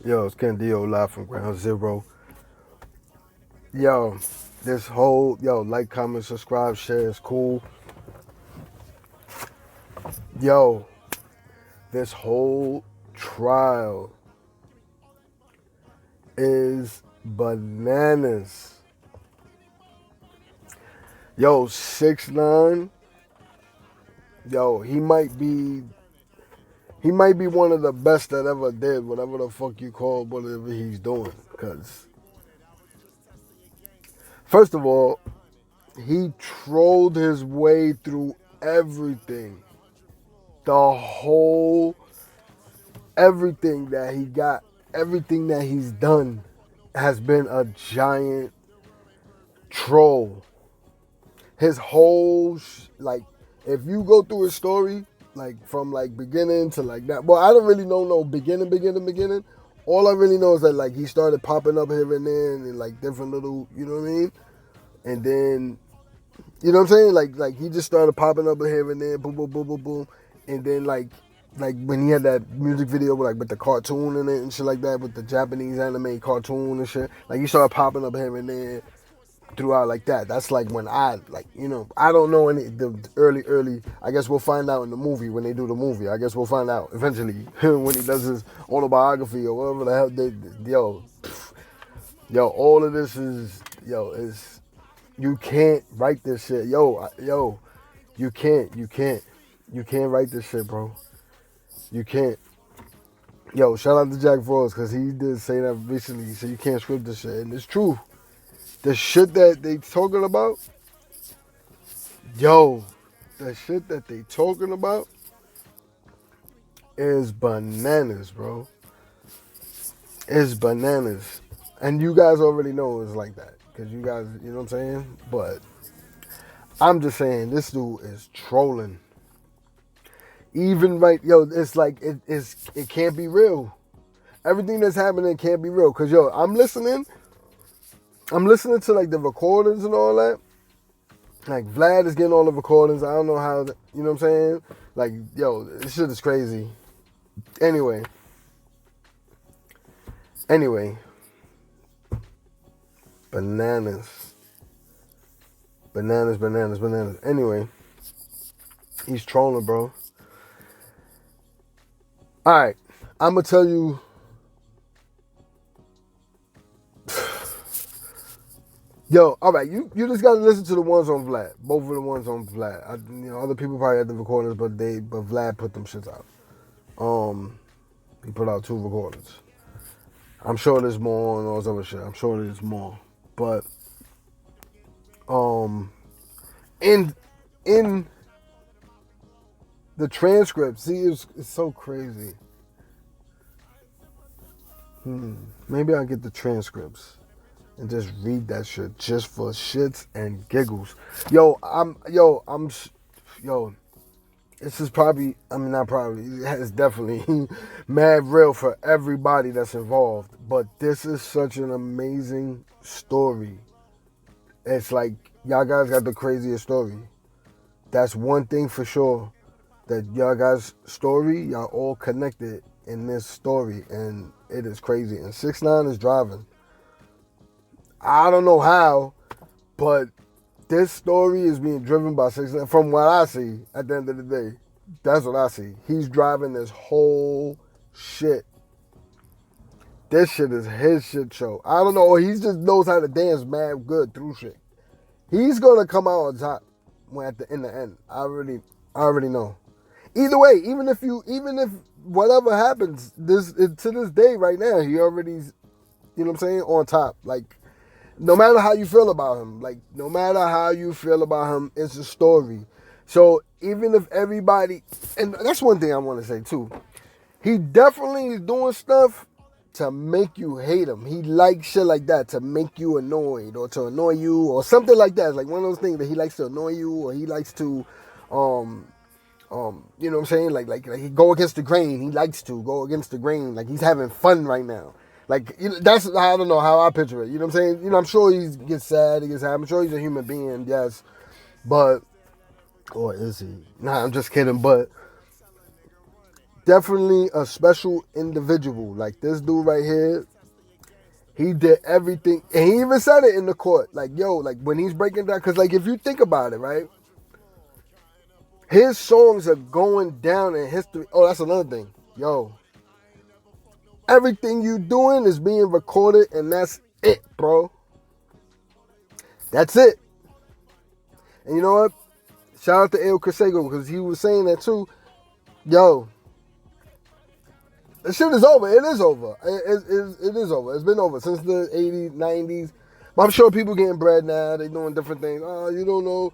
Yo, it's Ken Deo live from Ground Zero. Yo, this whole, like, comment, subscribe, share is cool. Yo, this whole trial is bananas. Yo, 6ix9ine, yo, he might be one of the best that ever did whatever the fuck you call whatever he's doing. Cause first of all, he trolled his way through everything. The whole everything that he got, everything that he's done has been a giant troll. His whole like, if you go through his story, like from like beginning to like that. Well, I don't really know no beginning. All I really know is that like he started popping up here and there and like different little, you know what I mean? And then, you know what I'm saying? Like he just started popping up here and there, boom, boom, boom, boom, boom. And then like when he had that music video with the cartoon in it and shit like that, with the Japanese anime cartoon and shit, like he started popping up here and there throughout like that. That's like when I I don't know any the early. I guess we'll find out in the movie when they do the movie. I guess we'll find out eventually when he does his autobiography or whatever the hell yo, all of this is you can't write this shit. Yo, you can't write this shit, bro. You can't. Yo, shout out to Jack Frost because he did say that recently. He said you can't script this shit, and it's true. The shit that they talking about, yo, the shit that they talking about is bananas, bro. It's bananas, and you guys already know it's like that because you guys, you know what I'm saying. But I'm just saying this dude is trolling. Even right, yo, it's like it can't be real. Everything that's happening can't be real. Cause yo, I'm listening to like the recordings and all that. Like Vlad is getting all the recordings. I don't know how, you know what I'm saying? Like, yo, this shit is crazy. Anyway, bananas. Anyway, he's trolling, bro. All right, I'm gonna tell you. Yo, all right, you just gotta listen to the ones on Vlad. Both of the ones on Vlad. Other people probably had the recordings, but Vlad put them shits out. He put out 2 recordings. I'm sure there's more and all this other shit. I'm sure there's more, but in the transcript, see, it's so crazy. Maybe I'll get the transcripts and just read that shit just for shits and giggles. Yo, this is probably, I mean, not probably, it's definitely mad real for everybody that's involved. But this is such an amazing story. It's like, y'all guys got the craziest story. That's one thing for sure. That y'all guys' story, y'all all connected in this story. And it is crazy. And 6ix9ine is driving. I don't know how, but this story is being driven by 6ix9ine. From what I see, at the end of the day, that's what I see. He's driving this whole shit. This shit is his shit show. I don't know. He just knows how to dance mad good through shit. He's gonna come out on top in the end. I already know. Either way, even if whatever happens to this day right now, he already, you know what I'm saying, on top. Like, no matter how you feel about him, it's a story. So even if everybody, and that's one thing I want to say too, he definitely is doing stuff to make you hate him. He likes shit like that to make you annoyed or to annoy you or something like that. It's like one of those things that he likes to annoy you or he likes to, you know what I'm saying? Like he go against the grain. He likes to go against the grain. Like he's having fun right now. Like, that's, I don't know how I picture it. You know what I'm saying? I'm sure he gets sad. He gets happy. I'm sure he's a human being, yes. But, or is he? Nah, I'm just kidding. But definitely a special individual. Like this dude right here, he did everything. And he even said it in the court. Like, yo, like when he's breaking down, because like if you think about it, right? His songs are going down in history. Oh, that's another thing. Yo, everything you doing is being recorded, and that's it, bro. That's it. And you know what? Shout out to El Crisego, because he was saying that too. Yo, the shit is over. It is over. It is over. It's been over since the 80s, 90s. But I'm sure people getting bread now. They doing different things. Oh, you don't know.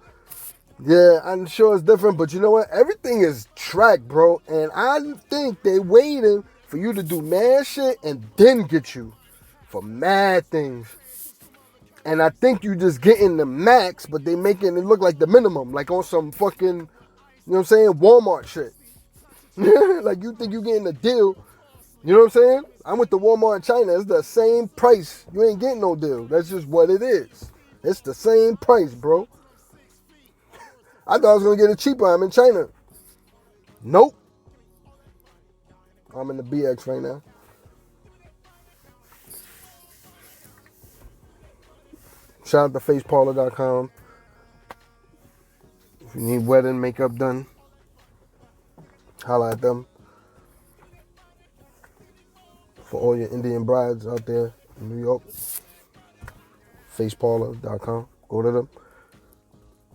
Yeah, I'm sure it's different. But you know what? Everything is tracked, bro. And I think they waiting for you to do mad shit and then get you for mad things. And I think you just getting the max, but they making it look like the minimum. Like on some fucking, you know what I'm saying, Walmart shit. Like you think you getting a deal. You know what I'm saying? I went to Walmart in China. It's the same price. You ain't getting no deal. That's just what it is. It's the same price, bro. I thought I was going to get it cheaper. I'm in China. Nope. I'm in the BX right now. Shout out to faceparlor.com. If you need wedding makeup done, holla at them. For all your Indian brides out there in New York, faceparlor.com. Go to them.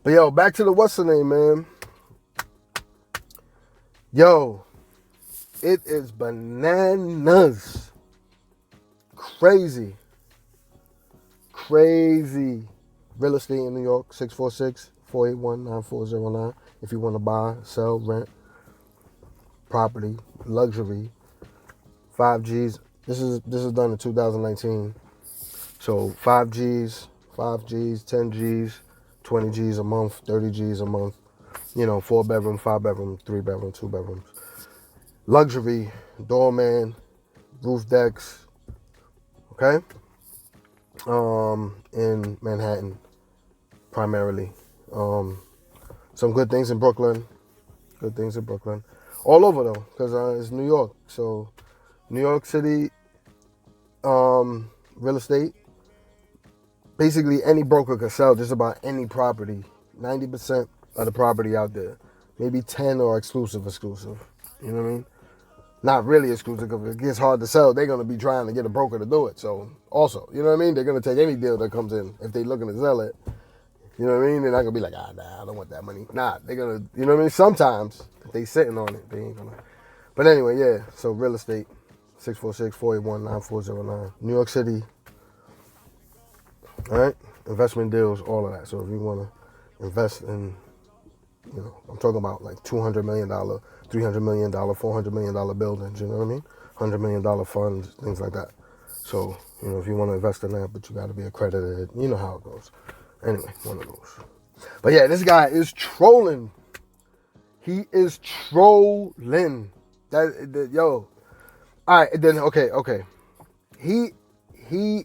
But yo, back to the what's the name, man. Yo, it is bananas. Crazy. Real estate in New York, 646-481-9409. If you want to buy, sell, rent, property, luxury, 5Gs. This is done in 2019. So 5Gs, 10Gs, 20Gs a month, 30Gs a month. You know, 4-bedroom, 5-bedroom, 3-bedroom, 2 bedrooms. Luxury, doorman, roof decks. Okay? In Manhattan, primarily. Some good things in Brooklyn. All over though, because it's New York. So New York City, real estate. Basically, any broker could sell just about any property. 90% of the property out there. Maybe 10 are exclusive. You know what I mean? Not really exclusive, because it gets hard to sell. They're going to be trying to get a broker to do it. So, also, you know what I mean? They're going to take any deal that comes in if they're looking to sell it. You know what I mean? They're not going to be like, nah, I don't want that money. Nah, they're going to, you know what I mean? Sometimes, if they sitting on it, they ain't going to. But anyway, yeah. So, real estate, 646-481-9409. New York City. All right? Investment deals, all of that. So, if you want to invest in, you know, I'm talking about like $200 million, $300 million, $400 million buildings, you know what I mean? $100 million funds, things like that. So, you know, if you want to invest in that, but you got to be accredited, you know how it goes. Anyway, one of those. But yeah, this guy is trolling. He is trolling. Yo. All right, then okay. He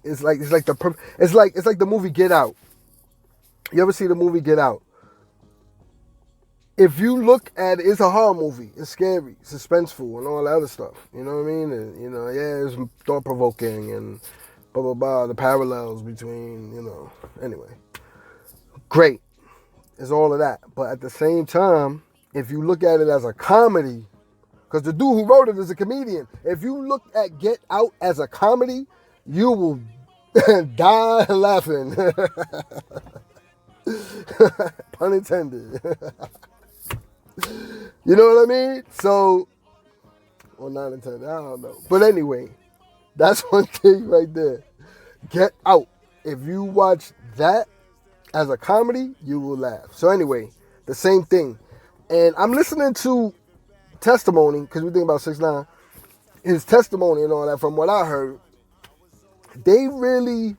is like, it's like the movie Get Out. You ever see the movie Get Out? If you look at it, it's a horror movie. It's scary, suspenseful, and all that other stuff. You know what I mean? And, you know, yeah, it's thought-provoking and blah, blah, blah. The parallels between, you know. Anyway. Great. It's all of that. But at the same time, if you look at it as a comedy, because the dude who wrote it is a comedian. If you look at Get Out as a comedy, you will die laughing. Pun intended. You know what I mean? So, or not intended, I don't know. But anyway, that's one thing right there. Get Out. If you watch that as a comedy, you will laugh. So anyway, the same thing. And I'm listening to testimony, because we think about 6ix9ine, his testimony and all that, from what I heard, they really...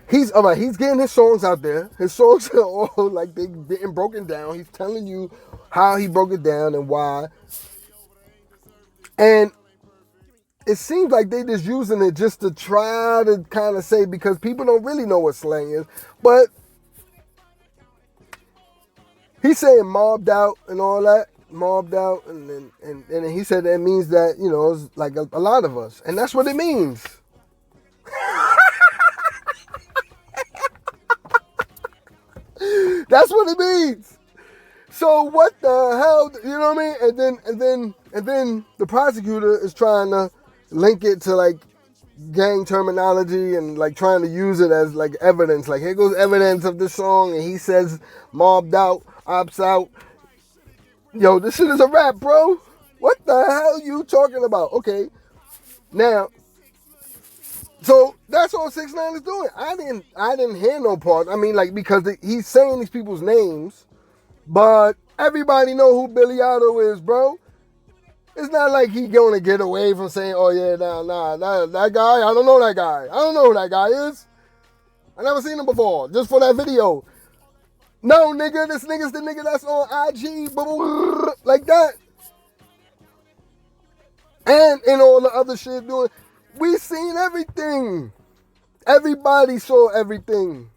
He's getting his songs out there. His songs are all like they getting broken down. He's telling you how he broke it down and why. And it seems like they just using it just to try to kind of say, because people don't really know what slang is. But he's saying mobbed out and all that. mobbed out, and he said that means that, you know, it's like a lot of us, and that's what it means. That's what it means. So what the hell, you know what I mean? And then the prosecutor is trying to link it to like gang terminology and like trying to use it as like evidence. Like, here goes evidence of this song, and he says mobbed out, ops out. Yo, this shit is a rap, bro. What the hell you talking about? Okay, now, so that's all 6ix9ine is doing. I didn't hear no part. I mean, like, because he's saying these people's names, but everybody know who Billy Otto is, bro. It's not like he gonna get away from saying, oh yeah, nah, that guy, I don't know that guy. I don't know who that guy is. I never seen him before, just for that video. No, nigga, this nigga's the nigga that's on IG, like that. And in all the other shit doing, we seen everything. Everybody saw everything.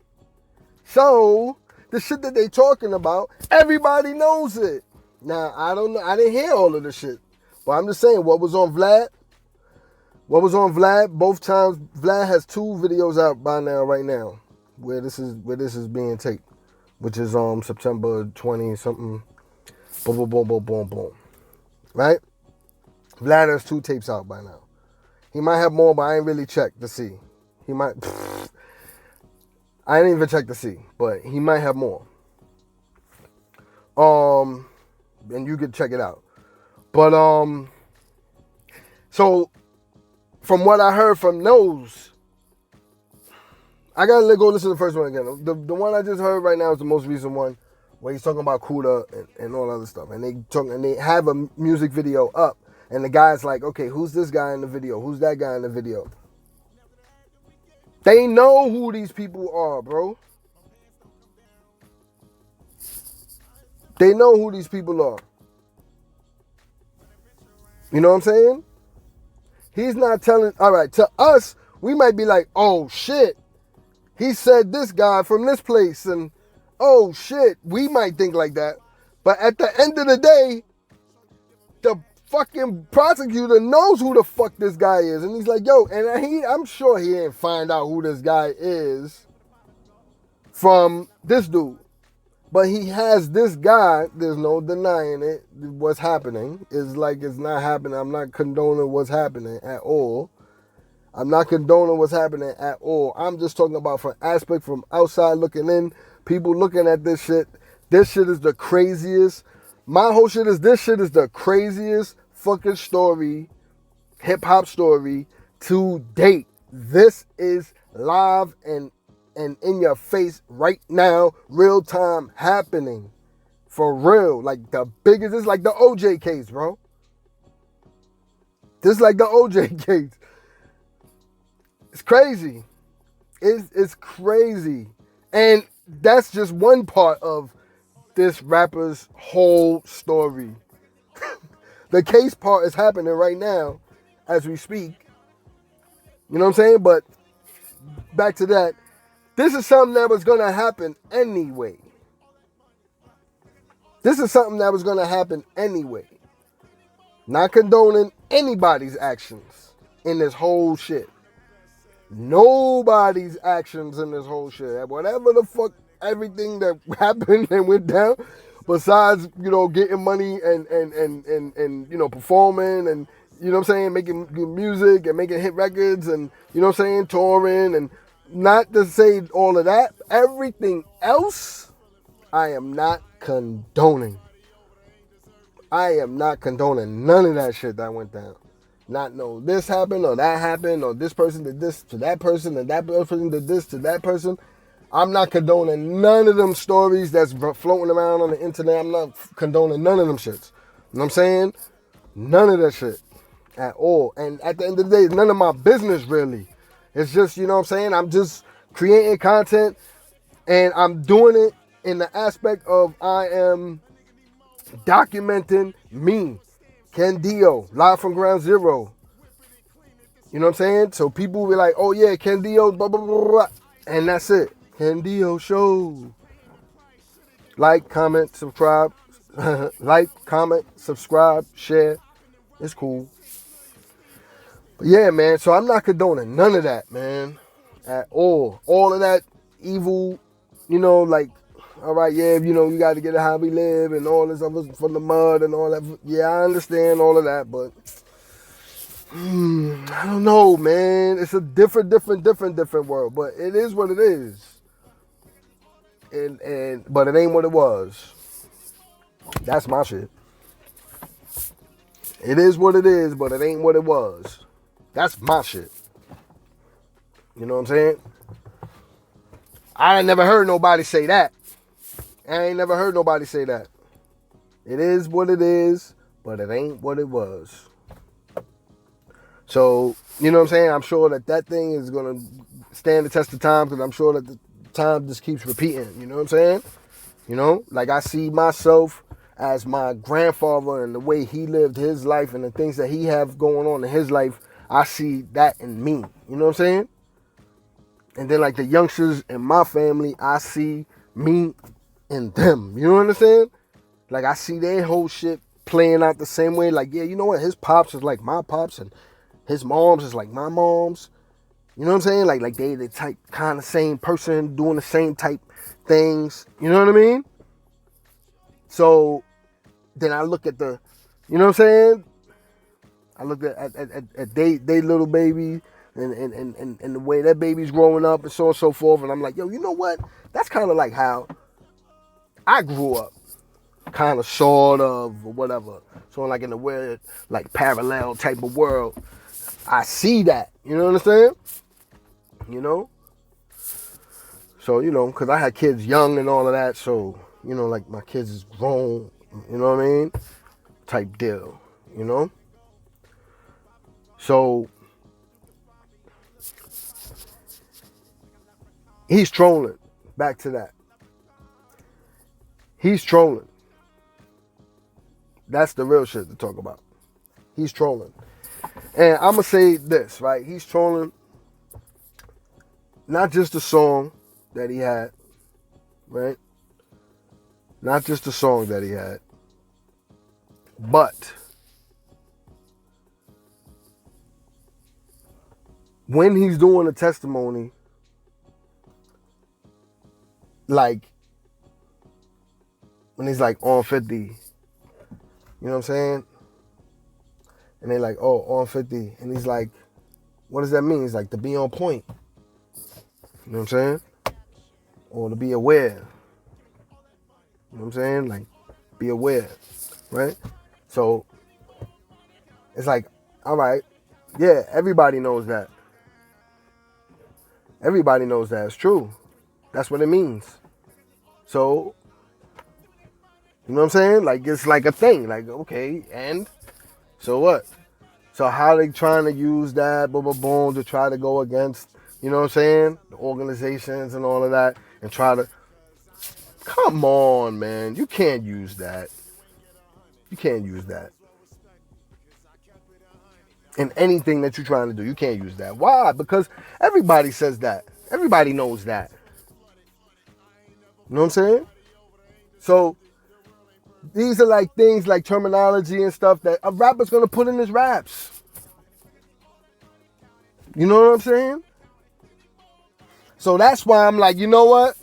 So, the shit that they talking about, everybody knows it. Now, I don't know, I didn't hear all of the shit. But I'm just saying, what was on Vlad, both times, Vlad has 2 videos out by now, right now, where this is being taped, which is September 20 something, boom, right? Vlad has 2 tapes out by now. He might have more, but I ain't really checked to see. He might, I didn't even check to see, but he might have more. And you can check it out. But, so, from what I heard from Nose, I gotta go listen to the first one again. The one I just heard right now is the most recent one, where he's talking about Kuda and all other stuff. And they have a music video up, and the guy's like, okay, who's this guy in the video? Who's that guy in the video? They know who these people are, bro. They know who these people are. You know what I'm saying? He's not telling, all right, to us, we might be like, oh shit, he said this guy from this place, and oh shit, we might think like that. But at the end of the day, the fucking prosecutor knows who the fuck this guy is. And he's like, yo, and I'm sure he didn't find out who this guy is from this dude. But he has this guy, there's no denying it, what's happening. It's like it's not happening. I'm not condoning what's happening at all. I'm not condoning what's happening at all. I'm just talking about from aspect from outside looking in, people looking at this shit. This shit is the craziest. My whole shit is, this shit is the craziest fucking story, hip-hop story to date. This is live and in your face right now, real time happening. For real. Like the biggest, this is like the OJ case, bro. This is like the OJ case. It's crazy. It's crazy. And that's just one part of this rapper's whole story. The case part is happening right now as we speak. You know what I'm saying? But back to that. This is something that was going to happen anyway. This is something that was going to happen anyway. Not condoning anybody's actions in this whole shit. Nobody's actions in this whole shit. Whatever the fuck, everything that happened and went down, besides, you know, getting money and you know, performing and, you know what I'm saying, making music and making hit records and, you know what I'm saying, touring and, not to say all of that, everything else, I am not condoning. I am not condoning none of that shit that went down. Not no this happened or that happened or this person did this to that person and that person did this to that person. I'm not condoning none of them stories that's floating around on the internet. I'm not condoning none of them shits. You know what I'm saying? None of that shit at all. And at the end of the day, it's none of my business really. It's just, you know what I'm saying? I'm just creating content and I'm doing it in the aspect of I am documenting me, Ken Deo, live from ground zero. You know what I'm saying? So people will be like, oh yeah, Ken Deo, blah, blah, blah, blah. And that's it. Ken Deo Show. Like, comment, subscribe, Like, comment, subscribe, share. It's cool. But yeah, man, so I'm not condoning none of that, man. At all. All of that evil, like, all right, yeah, you got to get it how we live and all this other from the mud and all that. Yeah, I understand all of that, but I don't know, man. It's a different world, but it is what it is. But it ain't what it was. That's my shit. It is what it is, but it ain't what it was. That's my shit. You know what I'm saying? I ain't never heard nobody say that. I ain't never heard nobody say that. It is what it is, but it ain't what it was. So, you know what I'm saying? I'm sure that thing is going to stand the test of time because I'm sure that the time just keeps repeating. You know what I'm saying? Like I see myself as my grandfather and the way he lived his life and the things that he have going on in his life. I see that in me. You know what I'm saying? And then like the youngsters in my family, I see me in them. You know what I'm saying? Like I see their whole shit playing out the same way. Like, yeah, you know what? His pops is like my pops and his moms is like my moms. You know what I'm saying? Like they the type kind of same person doing the same type things. You know what I mean? So then I look at the, you know what I'm saying? I look at they little baby and the way that baby's growing up and so on and so forth. And I'm like, yo, you know what? That's kind of like how I grew up. Kind of, sort of, or whatever. So like in a weird, like parallel type of world. I see that. You know what I'm saying? So, because I had kids young and all of that. So, like my kids is grown. You know what I mean? Type deal. So, he's trolling. Back to that. He's trolling. That's the real shit to talk about. He's trolling. And I'm going to say this, right? He's trolling not just the song that he had, right? Not just the song that he had, but when he's doing a testimony, like when he's like on 50, you know what I'm saying? And they're like, oh, on 50. And he's like, what does that mean? He's like, to be on point. You know what I'm saying? Or to be aware. You know what I'm saying? Like, be aware. Right? So, it's like, all right. Yeah, everybody knows that. Everybody knows that. It's true. That's what it means. So, you know what I'm saying? Like, it's like a thing. Like, okay, and so what? So how they trying to use that, boom, boom, boom, to try to go against, you know what I'm saying? The organizations and all of that, and try to, come on, man. You can't use that. You can't use that. In anything that you're trying to do, you can't use that. Why? Because everybody says that. Everybody knows that. You know what I'm saying? So, these are like things like terminology and stuff that a rapper's gonna put in his raps. You know what I'm saying? So that's why I'm like, you know what?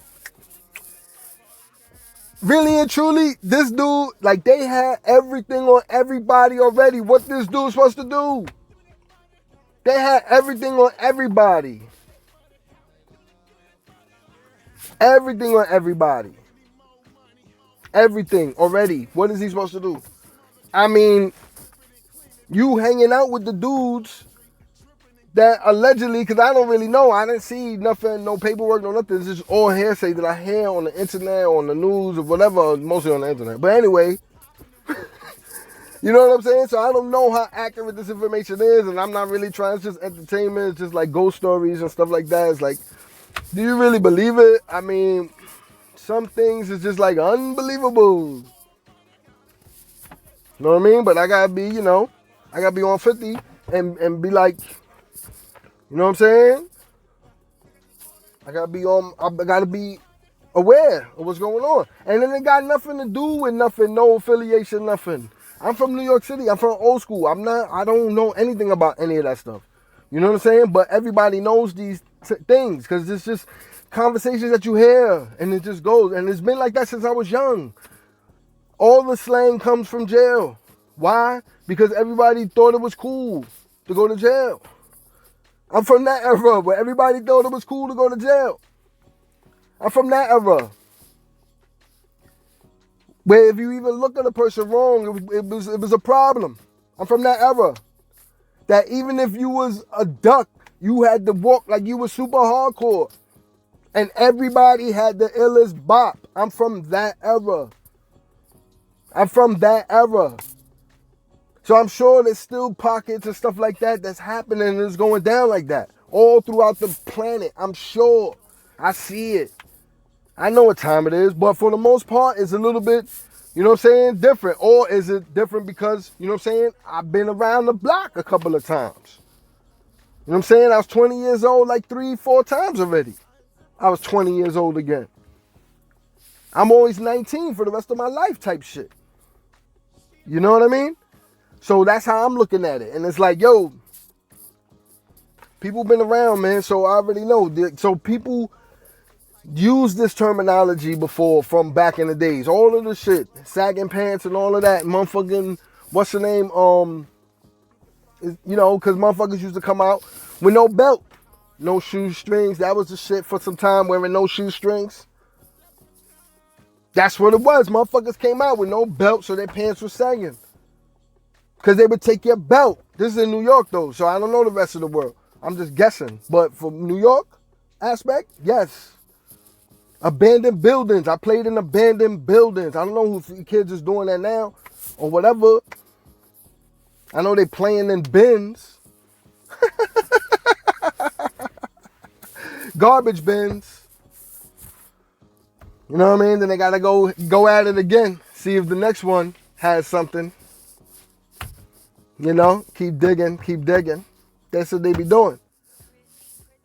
Really and truly, this dude, like they had everything on everybody already. What this dude's supposed to do? They had everything on everybody. Everything on everybody. Everything already. What is he supposed to do? I mean, you hanging out with the dudes that allegedly, because I don't really know, I didn't see nothing, no paperwork, no nothing. It's just all hearsay that I hear on the internet, on the news, or whatever, mostly on the internet. But anyway, you know what I'm saying? So I don't know how accurate this information is, and I'm not really trying. It's just entertainment. It's just like ghost stories and stuff like that. It's like, do you really believe it? I mean, some things is just like unbelievable. You know what I mean? But I gotta be, I gotta be on 50 and be like, you know what I'm saying? I gotta be aware of what's going on. And then it got nothing to do with nothing, no affiliation, nothing. I'm from New York City. I'm from old school. I don't know anything about any of that stuff. You know what I'm saying? But everybody knows these things because it's just conversations that you hear and it just goes. And it's been like that since I was young. All the slang comes from jail. Why? Because everybody thought it was cool to go to jail. I'm from that era where everybody thought it was cool to go to jail. I'm from that era where if you even look at a person wrong, it was a problem. I'm from that era that even if you was a duck, you had to walk like you were super hardcore. And everybody had the illest bop. I'm from that era. I'm from that era. So I'm sure there's still pockets and stuff like that that's happening and it's going down like that. All throughout the planet. I'm sure. I see it. I know what time it is, but for the most part, it's a little bit, you know what I'm saying, different. Or is it different because, you know what I'm saying, I've been around the block a couple of times. You know what I'm saying? I was 20 years old like 3-4 times already. I was 20 years old again. I'm always 19 for the rest of my life type shit. You know what I mean? So that's how I'm looking at it. And it's like, yo, people been around, man, so I already know. So people used this terminology before from back in the days. All of the shit, sagging pants and all of that, motherfucking, what's the name? You know, because motherfuckers used to come out with no belt, no shoestrings. That was the shit for some time, wearing no shoestrings. That's what it was. Motherfuckers came out with no belt, so their pants were sagging. Because they would take your belt. This is in New York, though, so I don't know the rest of the world. I'm just guessing. But for New York aspect, yes. Abandoned buildings. I played in abandoned buildings. I don't know who kids is doing that now or whatever. I know they playing in bins. Garbage bins. You know what I mean? Then they gotta go at it again. See if the next one has something. You know, keep digging, keep digging. That's what they be doing.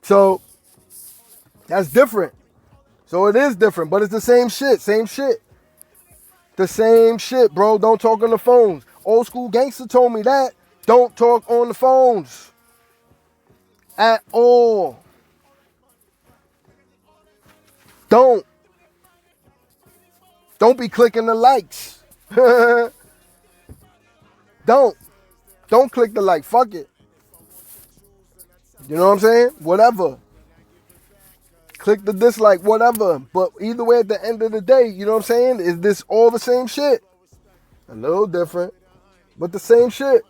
So, that's different. So it is different, but it's the same shit, same shit. The same shit, bro. Don't talk on the phones. Old school gangster told me that. Don't talk on the phones. At all. Don't be clicking the likes. Don't click the like. Fuck it. You know what I'm saying? Whatever. Click the dislike, whatever. But either way, at the end of the day, you know what I'm saying? Is this all the same shit? A little different, but the same shit.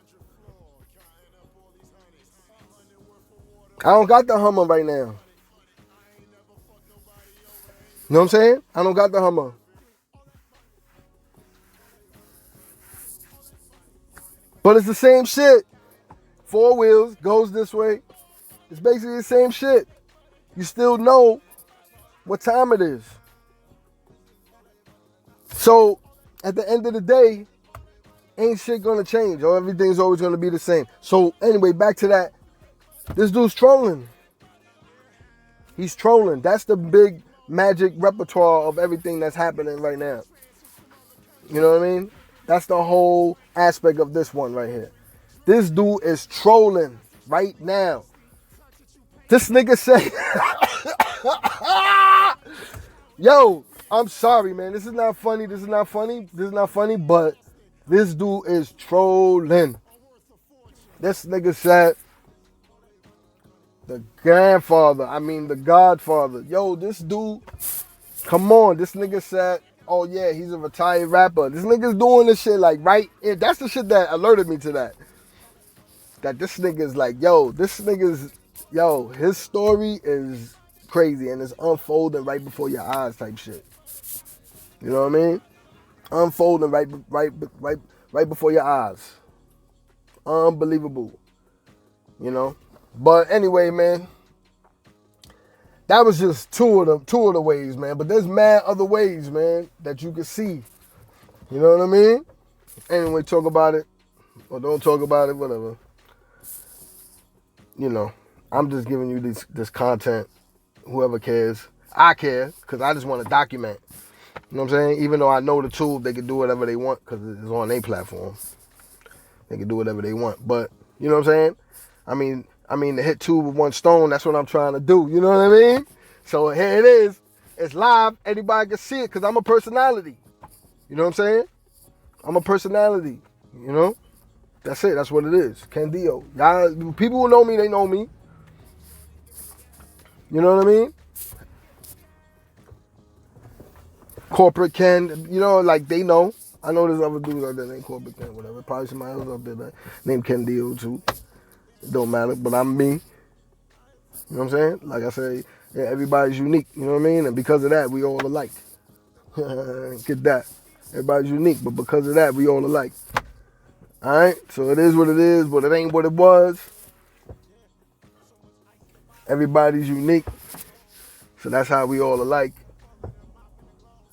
I don't got the Hummer right now. You know what I'm saying? I don't got the Hummer. But it's the same shit. 4 wheels, goes this way. It's basically the same shit. You still know what time it is. So, at the end of the day, ain't shit gonna change or everything's always gonna be the same. So, anyway, back to that. This dude's trolling. He's trolling. That's the big magic repertoire of everything that's happening right now. You know what I mean? That's the whole aspect of this one right here. This dude is trolling right now. This nigga say, yo, I'm sorry, man. This is not funny. This is not funny, but this dude is trolling. This nigga said, the godfather. Yo, this dude, come on. This nigga said, oh yeah, he's a retired rapper. This nigga's doing this shit like right in. That's the shit that alerted me to that. That this nigga's like, his story is crazy and it's unfolding right before your eyes type shit. You know what I mean? Unfolding right before your eyes. Unbelievable. You know? But anyway, man, that was just two of the ways, man. But there's mad other ways, man, that you can see. You know what I mean? Anyway, talk about it or don't talk about it, whatever. You know, I'm just giving you this content. Whoever cares. I care because I just want to document. You know what I'm saying? Even though I know the tool, they can do whatever they want because it's on their platform. They can do whatever they want. But, you know what I'm saying? I mean to hit two with one stone, that's what I'm trying to do. You know what I mean? So here it is. It's live. Anybody can see it because I'm a personality. You know what I'm saying? I'm a personality. You know? That's it. That's what it is. Ken Deo. Y'all, people who know me, they know me. You know what I mean? Corporate Ken, you know, like they know. I know there's other dudes out there named Corporate Ken, whatever. Probably somebody else out there named Ken Deo too. It don't matter, but I'm me. You know what I'm saying? Like I say, yeah, everybody's unique. You know what I mean? And because of that, we all alike. Get that? Everybody's unique, but because of that, we all alike. All right? So it is what it is, but it ain't what it was. Everybody's unique. So that's how we all alike.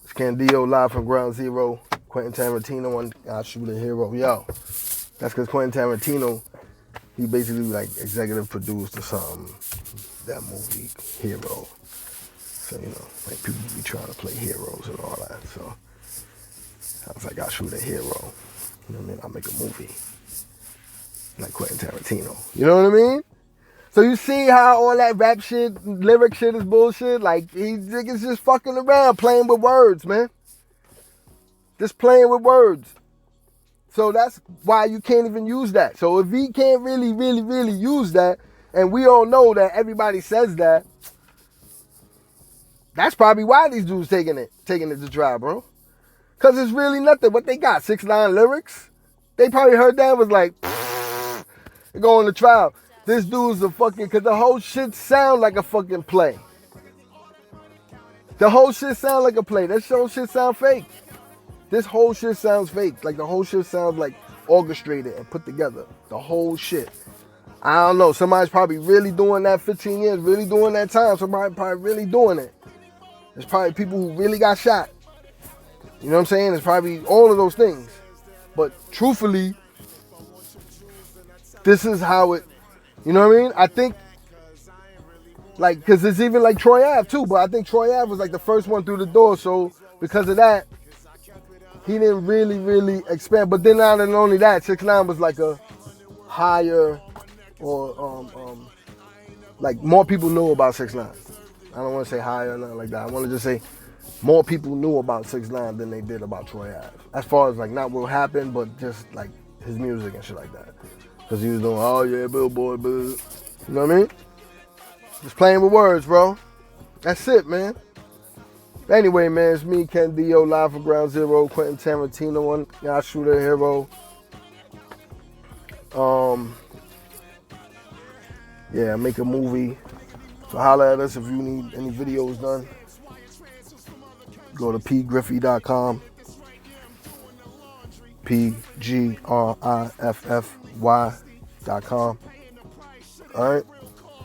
It's Ken Deo live from Ground Zero. Quentin Tarantino on I Shoot a Hero. Yo, that's because Quentin Tarantino, he basically like executive produced or something, that movie, Hero. So, you know, like people be trying to play heroes and all that. So I was like, I shoot a hero. You know what I mean? I'll make a movie. Like Quentin Tarantino. You know what I mean? So you see how all that rap shit, lyric shit is bullshit? Like, these niggas just fucking around, playing with words, man. Just playing with words. So that's why you can't even use that. So if he can't really use that, and we all know that everybody says that, that's probably why these dudes taking it to try, bro. Because it's really nothing. What they got, 6ix9ine lyrics? They probably heard that and was like, going to trial. This dude's a fucking, because the whole shit sound like a fucking play. The whole shit sound like a play. This whole shit sound fake. This whole shit sounds fake. Like the whole shit sounds like orchestrated and put together. The whole shit. I don't know. Somebody's probably really doing that 15 years, really doing that time. Somebody probably really doing it. There's probably people who really got shot. You know what I'm saying? It's probably all of those things. But truthfully, this is how it, you know what I mean? I think, like, because it's even like Troy Ave too, but I think Troy Ave was like the first one through the door. So because of that, he didn't really expand. But then not only that, 6ix9ine was like a higher, or like more people knew about 6ix9ine. I don't want to say higher or nothing like that. I want to just say more people knew about 6ix9ine than they did about Troy Ave. As far as like not what happened, but just like his music and shit like that. Because he was doing, oh yeah, Billboard, boo. You know what I mean? Just playing with words, bro. That's it, man. Anyway, man, it's me, Ken Deo, live from Ground Zero, Quentin Tarantino on I Shoot a Hero. Yeah, make a movie. So holler at us if you need any videos done. Go to pgriffy.com. pgriffy.com. Alright?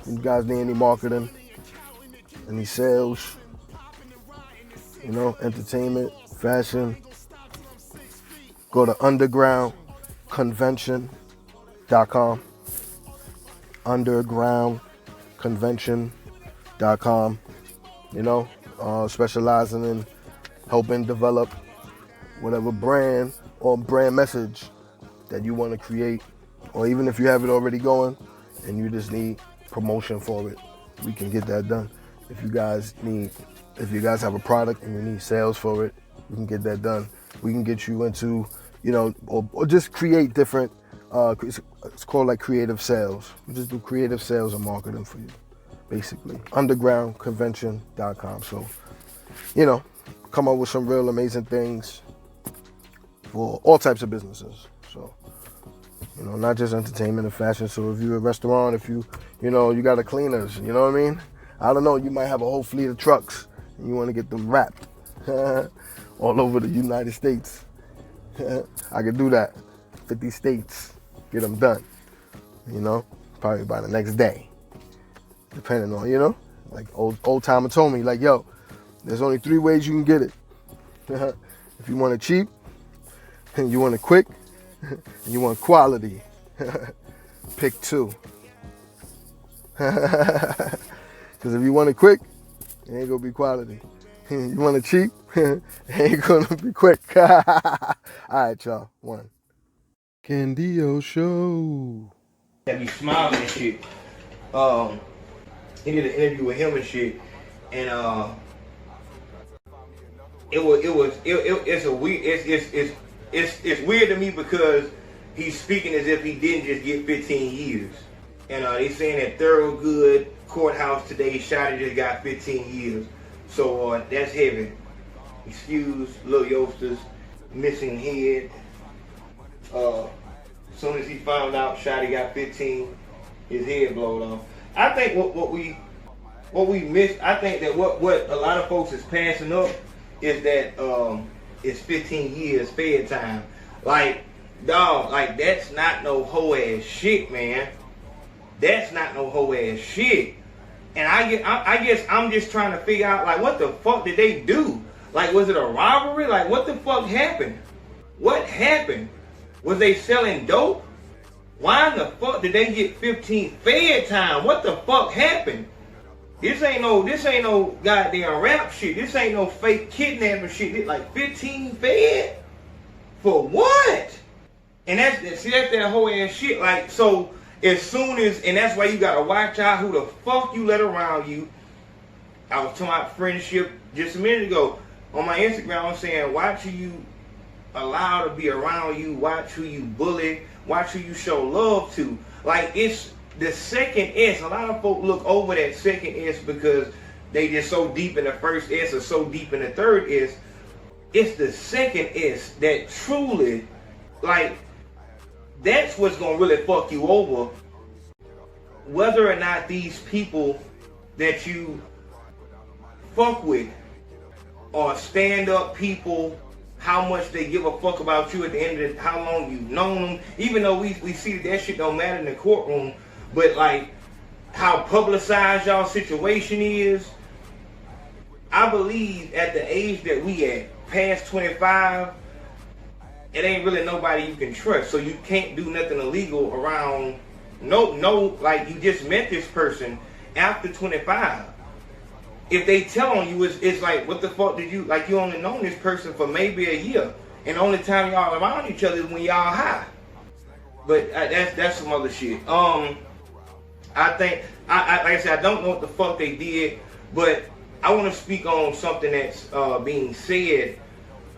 You guys need any marketing, any sales, you know, entertainment, fashion, go to undergroundconvention.com. undergroundconvention.com. You know, specializing in helping develop whatever brand or brand message that you want to create, or even if you have it already going and you just need promotion for it, we can get that done. If you guys have a product and you need sales for it, we can get that done. We can get you into, you know, or just create different, it's called like creative sales. We just do creative sales and marketing for you, basically. Undergroundconvention.com. So, you know, come up with some real amazing things for all types of businesses. So, you know, not just entertainment and fashion. So if you're a restaurant, if you know, you got a cleaners, you know what I mean? I don't know, you might have a whole fleet of trucks and you want to get them wrapped all over the United States. I could do that. 50 states, get them done. You know, probably by the next day, depending on, you know, like old timer told me, like, yo, there's only 3 ways you can get it. If you want it cheap, and you want it quick, and you want quality, pick 2. Because if you want it quick, It ain't gonna be quality. You want it cheap? It ain't gonna be quick. All right, y'all. One. Ken Deo Show. That be smiling and shit. He did an interview with him and shit, and it's weird to me because he's speaking as if he didn't just get 15 years, and they saying that Thorogood courthouse today, Shotty just got 15 years, so that's heavy. Excuse Lil Yoster's missing head. As soon as he found out Shotty got 15, his head blowed off. I think what we missed, I think that what a lot of folks is passing up is that it's 15 years fed time. Like, dog, like that's not no hoe ass shit, man. That's not no hoe ass shit. And I guess I'm just trying to figure out, like, what the fuck did they do? Like, was it a robbery? Like, what the fuck happened? What happened? Was they selling dope? Why in the fuck did they get 15 fed time? What the fuck happened? This ain't no goddamn rap shit. This ain't no fake kidnapping shit. It's like 15 fed? For what? And that's that whole ass shit. Like, so as soon as, and that's why you gotta watch out who the fuck you let around you. I was talking about friendship just a minute ago. On my Instagram, I'm saying, watch who you allow to be around you, watch who you bully, watch who you show love to. Like, it's the second S. A lot of folk look over that second S because they just so deep in the first S or so deep in the third S. It's the second S that truly, like, that's what's gonna really fuck you over. Whether or not these people that you fuck with are stand-up people, how much they give a fuck about you at the end of it, how long you've known them, even though we see that shit don't matter in the courtroom, but like how publicized y'all situation is. I believe at the age that we at, past 25, it ain't really nobody you can trust, so you can't do nothing illegal around like you just met this person after 25. If they tell on you, it's like, what the fuck did you, like, you only known this person for maybe a year, and the only time y'all around each other is when y'all high. But that's some other shit. I think, like I said, I don't know what the fuck they did, but I want to speak on something that's being said,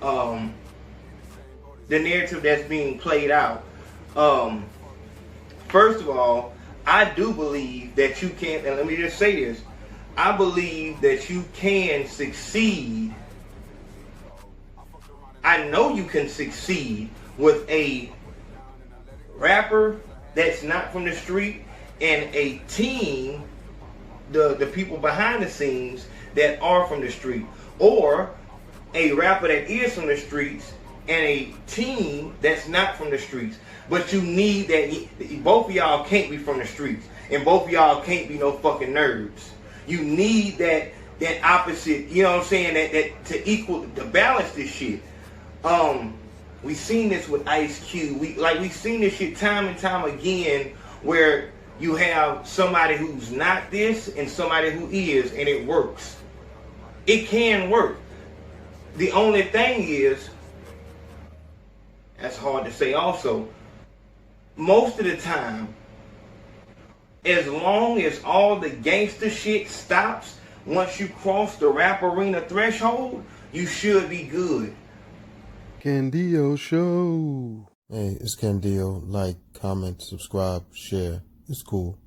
the narrative that's being played out. First of all, I do believe that you can, and let me just say this, I believe that you can succeed. I know you can succeed with a rapper that's not from the street and a team, the people behind the scenes that are from the street, or a rapper that is from the streets and a team that's not from the streets. But you need that. Both of y'all can't be from the streets, and both of y'all can't be no fucking nerds. You need that opposite, you know what I'm saying, that to equal, to balance this shit. We seen this with Ice Cube. We seen this shit time and time again, where you have somebody who's not this and somebody who is, and it works. It can work. The only thing is, that's hard to say also, most of the time, as long as all the gangster shit stops, once you cross the rap arena threshold, you should be good. Ken Deo Show. Hey, it's Ken Deo. Like, comment, subscribe, share. It's cool.